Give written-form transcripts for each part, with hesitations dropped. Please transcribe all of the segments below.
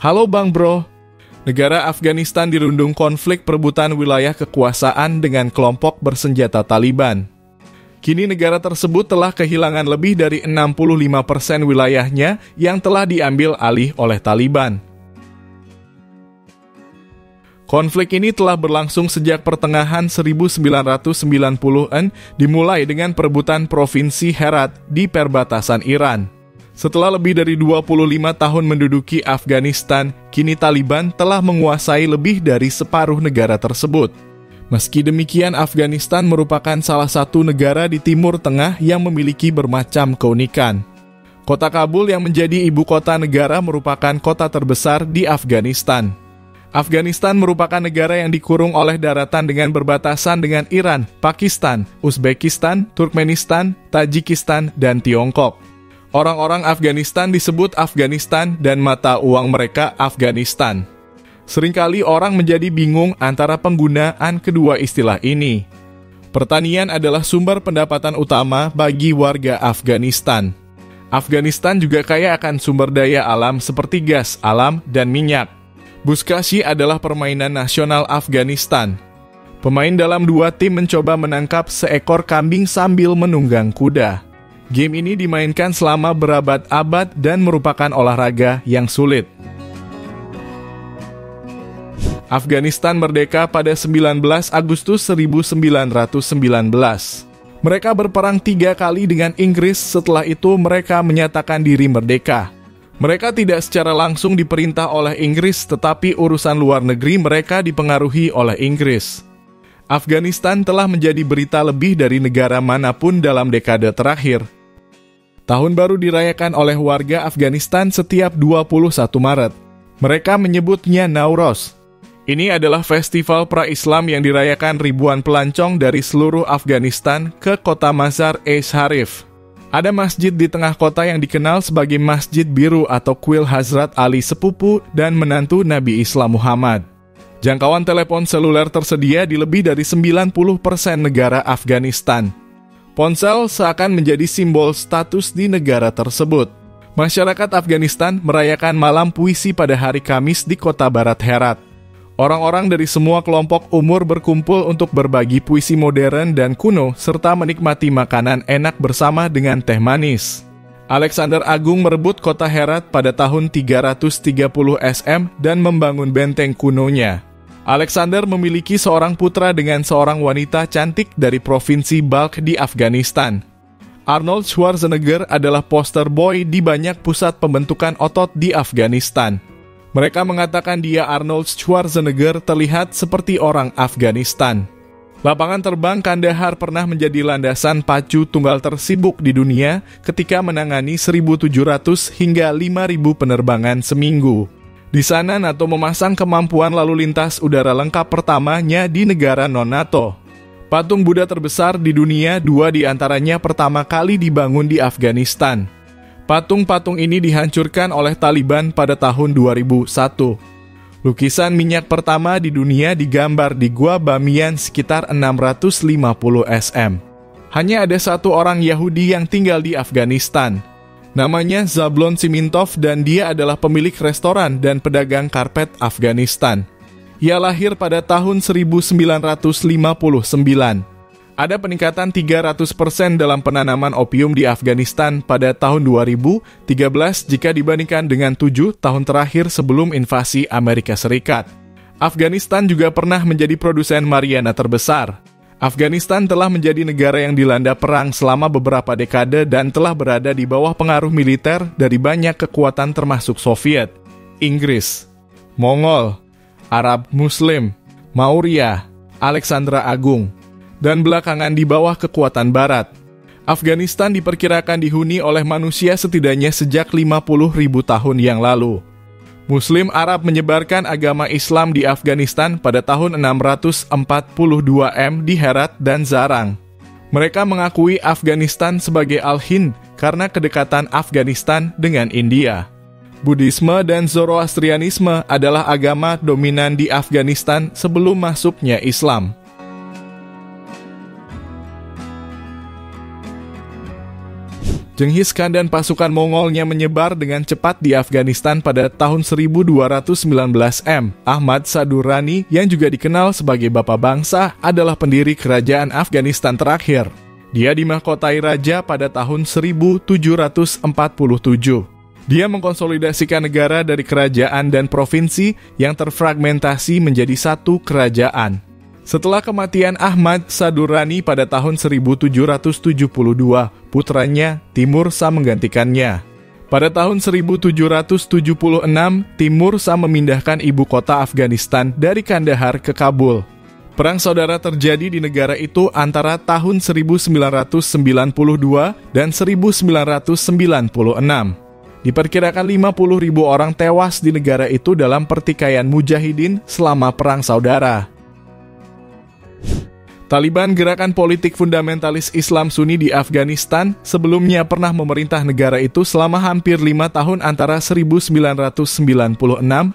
Halo Bang Bro. Negara Afghanistan dirundung konflik perebutan wilayah kekuasaan dengan kelompok bersenjata Taliban. Kini negara tersebut telah kehilangan lebih dari 65% wilayahnya yang telah diambil alih oleh Taliban. Konflik ini telah berlangsung sejak pertengahan 1990-an, dimulai dengan perebutan Provinsi Herat di perbatasan Iran. Setelah lebih dari 25 tahun menduduki Afghanistan, kini Taliban telah menguasai lebih dari separuh negara tersebut. Meski demikian, Afghanistan merupakan salah satu negara di Timur Tengah yang memiliki bermacam keunikan. Kota Kabul yang menjadi ibu kota negara merupakan kota terbesar di Afghanistan. Afghanistan merupakan negara yang dikurung oleh daratan dengan berbatasan dengan Iran, Pakistan, Uzbekistan, Turkmenistan, Tajikistan, dan Tiongkok. Orang-orang Afghanistan disebut Afghanistan dan mata uang mereka Afghanistan. Seringkali orang menjadi bingung antara penggunaan kedua istilah ini. Pertanian adalah sumber pendapatan utama bagi warga Afghanistan. Afghanistan juga kaya akan sumber daya alam seperti gas alam dan minyak. Buzkashi adalah permainan nasional Afghanistan. Pemain dalam dua tim mencoba menangkap seekor kambing sambil menunggang kuda. Game ini dimainkan selama berabad-abad dan merupakan olahraga yang sulit. Afghanistan merdeka pada 19 Agustus 1919. Mereka berperang 3 kali dengan Inggris, setelah itu mereka menyatakan diri merdeka. Mereka tidak secara langsung diperintah oleh Inggris, tetapi urusan luar negeri mereka dipengaruhi oleh Inggris. Afghanistan telah menjadi berita lebih dari negara manapun dalam dekade terakhir. Tahun baru dirayakan oleh warga Afghanistan setiap 21 Maret. Mereka menyebutnya Nowruz. Ini adalah festival pra-Islam yang dirayakan ribuan pelancong dari seluruh Afghanistan ke kota Mazar-e-Sharif. Ada masjid di tengah kota yang dikenal sebagai Masjid Biru atau kuil Hazrat Ali sepupu dan menantu Nabi Islam Muhammad. Jangkauan telepon seluler tersedia di lebih dari 90% negara Afghanistan. Ponsel seakan menjadi simbol status di negara tersebut. Masyarakat Afghanistan merayakan malam puisi pada hari Kamis di kota Barat Herat. Orang-orang dari semua kelompok umur berkumpul untuk berbagi puisi modern dan kuno serta menikmati makanan enak bersama dengan teh manis. Alexander Agung merebut kota Herat pada tahun 330 SM dan membangun benteng kunonya. Alexander memiliki seorang putra dengan seorang wanita cantik dari provinsi Balkh di Afghanistan. Arnold Schwarzenegger adalah poster boy di banyak pusat pembentukan otot di Afghanistan. Mereka mengatakan dia Arnold Schwarzenegger terlihat seperti orang Afghanistan. Lapangan terbang Kandahar pernah menjadi landasan pacu tunggal tersibuk di dunia ketika menangani 1.700 hingga 5.000 penerbangan seminggu. Di sana NATO memasang kemampuan lalu lintas udara lengkap pertamanya di negara non-NATO. Patung Buddha terbesar di dunia, 2 di antaranya pertama kali dibangun di Afghanistan. Patung-patung ini dihancurkan oleh Taliban pada tahun 2001. Lukisan minyak pertama di dunia digambar di Gua Bamiyan sekitar 650 SM. Hanya ada satu orang Yahudi yang tinggal di Afghanistan. Namanya Zablon Simintov dan dia adalah pemilik restoran dan pedagang karpet Afghanistan. Ia lahir pada tahun 1959. Ada peningkatan 300% dalam penanaman opium di Afghanistan pada tahun 2013 jika dibandingkan dengan 7 tahun terakhir sebelum invasi Amerika Serikat. Afghanistan juga pernah menjadi produsen marijuana terbesar. Afghanistan telah menjadi negara yang dilanda perang selama beberapa dekade dan telah berada di bawah pengaruh militer dari banyak kekuatan termasuk Soviet, Inggris, Mongol, Arab Muslim, Maurya, Alexandra Agung, dan belakangan di bawah kekuatan Barat. Afghanistan diperkirakan dihuni oleh manusia setidaknya sejak 50.000 tahun yang lalu. Muslim Arab menyebarkan agama Islam di Afghanistan pada tahun 642 M di Herat dan Zarang. Mereka mengakui Afghanistan sebagai Al-Hind karena kedekatan Afghanistan dengan India. Buddhisme dan Zoroastrianisme adalah agama dominan di Afghanistan sebelum masuknya Islam. Genghis Khan dan pasukan Mongolnya menyebar dengan cepat di Afghanistan pada tahun 1219 M. Ahmad Sadurrani, yang juga dikenal sebagai Bapak Bangsa, adalah pendiri kerajaan Afghanistan terakhir. Dia dimahkotai raja pada tahun 1747. Dia mengkonsolidasikan negara dari kerajaan dan provinsi yang terfragmentasi menjadi satu kerajaan. Setelah kematian Ahmad Sadurrani pada tahun 1772, putranya Timur-Sa menggantikannya. Pada tahun 1776, Timur-Sa memindahkan ibu kota Afghanistan dari Kandahar ke Kabul. Perang saudara terjadi di negara itu antara tahun 1992 dan 1996. Diperkirakan 50.000 orang tewas di negara itu dalam pertikaian mujahidin selama perang saudara. Taliban, gerakan politik fundamentalis Islam Sunni di Afghanistan, sebelumnya pernah memerintah negara itu selama hampir 5 tahun antara 1996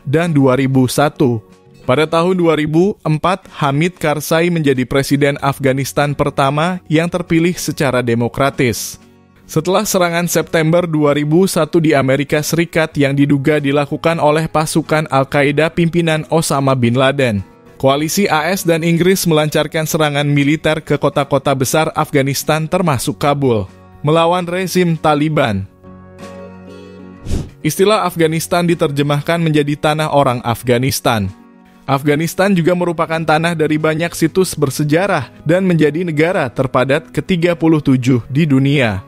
dan 2001. Pada tahun 2004, Hamid Karzai menjadi presiden Afghanistan pertama yang terpilih secara demokratis. Setelah serangan September 2001 di Amerika Serikat yang diduga dilakukan oleh pasukan Al-Qaeda pimpinan Osama bin Laden, koalisi AS dan Inggris melancarkan serangan militer ke kota-kota besar Afghanistan termasuk Kabul, melawan rezim Taliban. Istilah Afghanistan diterjemahkan menjadi tanah orang Afghanistan. Afghanistan juga merupakan tanah dari banyak situs bersejarah dan menjadi negara terpadat ke-37 di dunia.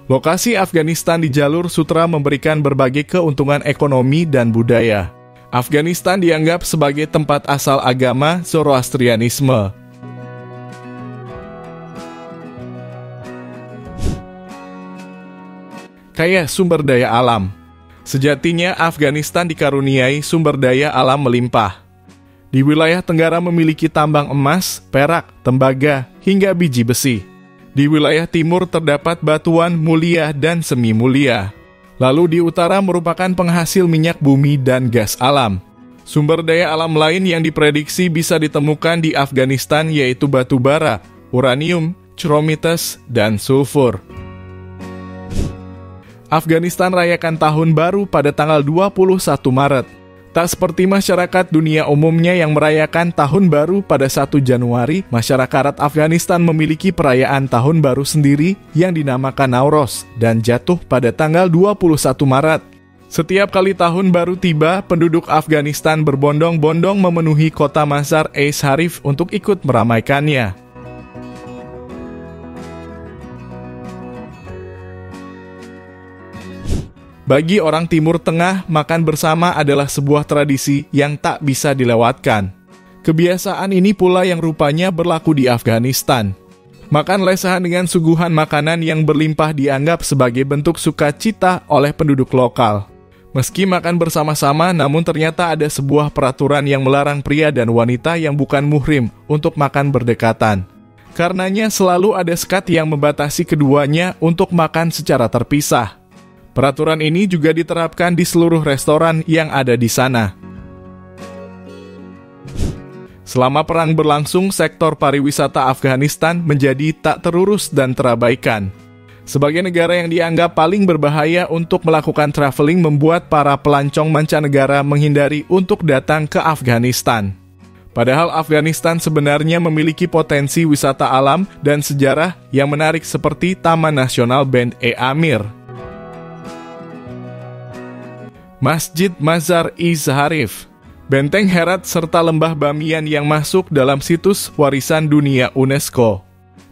Lokasi Afghanistan di jalur sutra memberikan berbagai keuntungan ekonomi dan budaya. Afghanistan dianggap sebagai tempat asal agama Zoroastrianisme. Kaya sumber daya alam. Sejatinya Afghanistan dikaruniai sumber daya alam melimpah. Di wilayah tenggara memiliki tambang emas, perak, tembaga, hingga biji besi. Di wilayah timur terdapat batuan mulia dan semi mulia. Lalu di utara merupakan penghasil minyak bumi dan gas alam. Sumber daya alam lain yang diprediksi bisa ditemukan di Afghanistan yaitu batu bara, uranium, chromites, dan sulfur. Afghanistan rayakan tahun baru pada tanggal 21 Maret. Tak seperti masyarakat dunia umumnya yang merayakan tahun baru pada 1 Januari, masyarakat Afghanistan memiliki perayaan tahun baru sendiri yang dinamakan Nowruz dan jatuh pada tanggal 21 Maret. Setiap kali tahun baru tiba, penduduk Afghanistan berbondong-bondong memenuhi kota Mazar-e-Sharif untuk ikut meramaikannya. Bagi orang Timur Tengah, makan bersama adalah sebuah tradisi yang tak bisa dilewatkan. Kebiasaan ini pula yang rupanya berlaku di Afghanistan. Makan lesahan dengan suguhan makanan yang berlimpah dianggap sebagai bentuk sukacita oleh penduduk lokal. Meski makan bersama-sama, namun ternyata ada sebuah peraturan yang melarang pria dan wanita yang bukan muhrim untuk makan berdekatan. Karenanya selalu ada sekat yang membatasi keduanya untuk makan secara terpisah. Peraturan ini juga diterapkan di seluruh restoran yang ada di sana. Selama perang berlangsung, sektor pariwisata Afghanistan menjadi tak terurus dan terabaikan. Sebagai negara yang dianggap paling berbahaya untuk melakukan traveling membuat para pelancong mancanegara menghindari untuk datang ke Afghanistan. Padahal Afghanistan sebenarnya memiliki potensi wisata alam dan sejarah yang menarik seperti Taman Nasional Band-e-Amir, Masjid Mazar-i-Sharif, Benteng Herat serta Lembah Bamiyan yang masuk dalam situs warisan dunia UNESCO.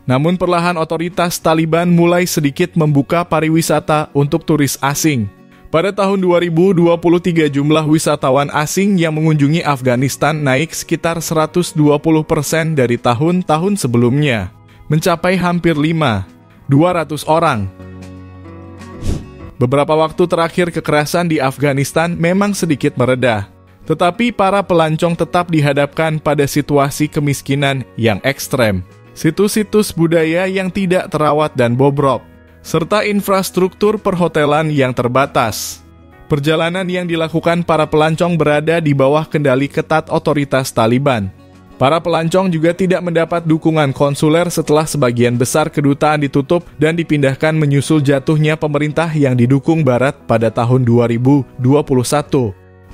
Namun perlahan otoritas Taliban mulai sedikit membuka pariwisata untuk turis asing. Pada tahun 2023 jumlah wisatawan asing yang mengunjungi Afghanistan naik sekitar 120% dari tahun-tahun sebelumnya, mencapai hampir 200 orang. Beberapa waktu terakhir kekerasan di Afghanistan memang sedikit mereda, tetapi para pelancong tetap dihadapkan pada situasi kemiskinan yang ekstrem, situs-situs budaya yang tidak terawat dan bobrok, serta infrastruktur perhotelan yang terbatas. Perjalanan yang dilakukan para pelancong berada di bawah kendali ketat otoritas Taliban. Para pelancong juga tidak mendapat dukungan konsuler setelah sebagian besar kedutaan ditutup dan dipindahkan menyusul jatuhnya pemerintah yang didukung Barat pada tahun 2021.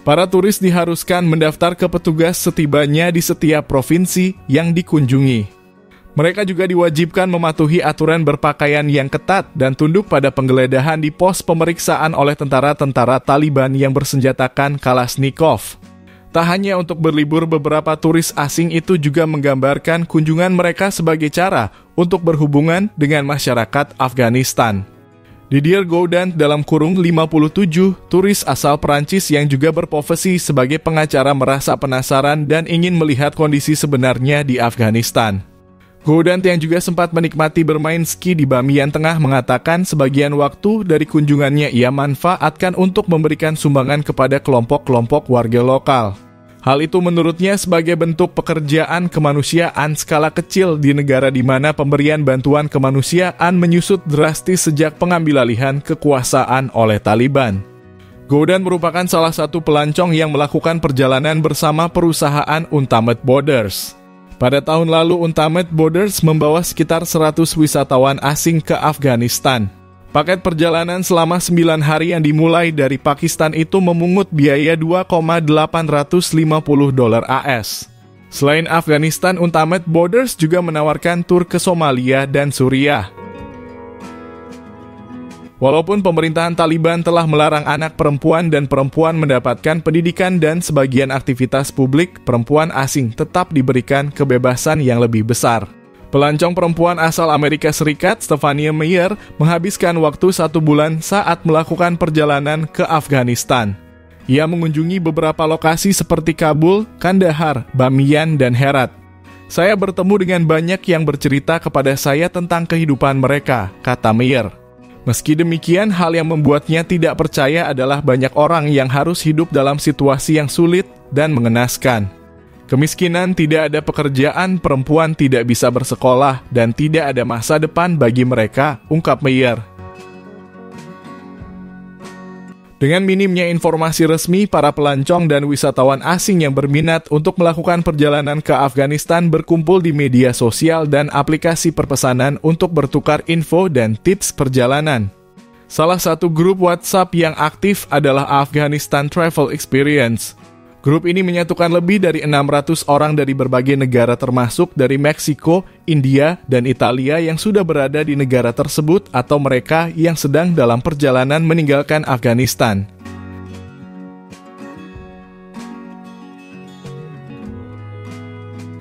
Para turis diharuskan mendaftar ke petugas setibanya di setiap provinsi yang dikunjungi. Mereka juga diwajibkan mematuhi aturan berpakaian yang ketat dan tunduk pada penggeledahan di pos pemeriksaan oleh tentara-tentara Taliban yang bersenjatakan Kalashnikov. Tak hanya untuk berlibur, beberapa turis asing itu juga menggambarkan kunjungan mereka sebagai cara untuk berhubungan dengan masyarakat Afghanistan. Didier Gaudant dalam kurung 57, turis asal Perancis yang juga berprofesi sebagai pengacara merasa penasaran dan ingin melihat kondisi sebenarnya di Afghanistan. Gaudant yang juga sempat menikmati bermain ski di Bamiyan Tengah mengatakan sebagian waktu dari kunjungannya ia manfaatkan untuk memberikan sumbangan kepada kelompok-kelompok warga lokal. Hal itu menurutnya sebagai bentuk pekerjaan kemanusiaan skala kecil di negara di mana pemberian bantuan kemanusiaan menyusut drastis sejak pengambil alihan kekuasaan oleh Taliban. Gaudant merupakan salah satu pelancong yang melakukan perjalanan bersama perusahaan Untamed Borders. Pada tahun lalu, Untamed Borders membawa sekitar 100 wisatawan asing ke Afghanistan. Paket perjalanan selama 9 hari yang dimulai dari Pakistan itu memungut biaya $2,850 AS. Selain Afghanistan, Untamed Borders juga menawarkan tur ke Somalia dan Suriah. Walaupun pemerintahan Taliban telah melarang anak perempuan dan perempuan mendapatkan pendidikan dan sebagian aktivitas publik, perempuan asing tetap diberikan kebebasan yang lebih besar. Pelancong perempuan asal Amerika Serikat, Stephanie Meyer, menghabiskan waktu 1 bulan saat melakukan perjalanan ke Afghanistan. Ia mengunjungi beberapa lokasi seperti Kabul, Kandahar, Bamiyan, dan Herat. Saya bertemu dengan banyak yang bercerita kepada saya tentang kehidupan mereka, kata Meyer. Meski demikian, hal yang membuatnya tidak percaya adalah banyak orang yang harus hidup dalam situasi yang sulit dan mengenaskan. Kemiskinan, tidak ada pekerjaan, perempuan tidak bisa bersekolah, dan tidak ada masa depan bagi mereka, ungkap Meyer. Dengan minimnya informasi resmi, para pelancong dan wisatawan asing yang berminat untuk melakukan perjalanan ke Afghanistan berkumpul di media sosial dan aplikasi perpesanan untuk bertukar info dan tips perjalanan. Salah satu grup WhatsApp yang aktif adalah Afghanistan Travel Experience. Grup ini menyatukan lebih dari 600 orang dari berbagai negara termasuk dari Meksiko, India, dan Italia yang sudah berada di negara tersebut atau mereka yang sedang dalam perjalanan meninggalkan Afghanistan.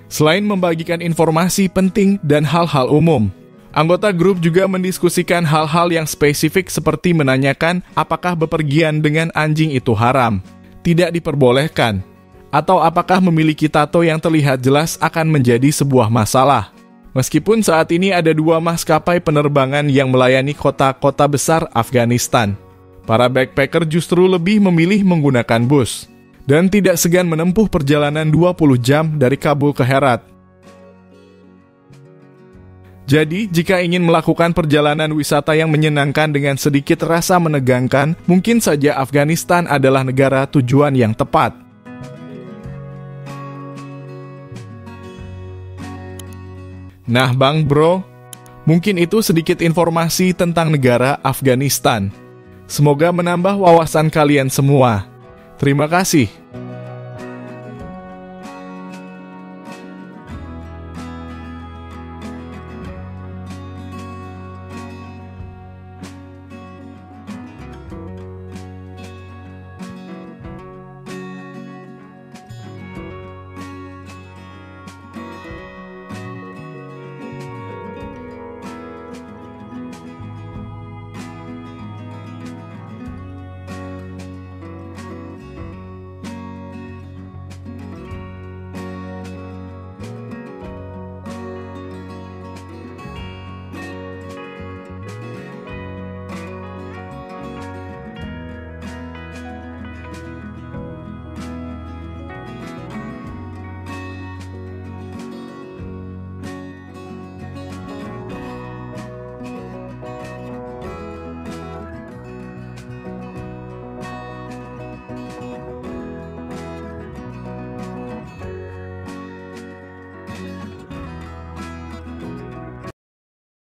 Selain membagikan informasi penting dan hal-hal umum, anggota grup juga mendiskusikan hal-hal yang spesifik seperti menanyakan apakah bepergian dengan anjing itu haram, tidak diperbolehkan, atau apakah memiliki tato yang terlihat jelas akan menjadi sebuah masalah. Meskipun saat ini ada 2 maskapai penerbangan yang melayani kota-kota besar Afghanistan, para backpacker justru lebih memilih menggunakan bus, dan tidak segan menempuh perjalanan 20 jam dari Kabul ke Herat. Jadi, jika ingin melakukan perjalanan wisata yang menyenangkan dengan sedikit rasa menegangkan, mungkin saja Afghanistan adalah negara tujuan yang tepat. Nah Bang Bro, mungkin itu sedikit informasi tentang negara Afghanistan. Semoga menambah wawasan kalian semua. Terima kasih.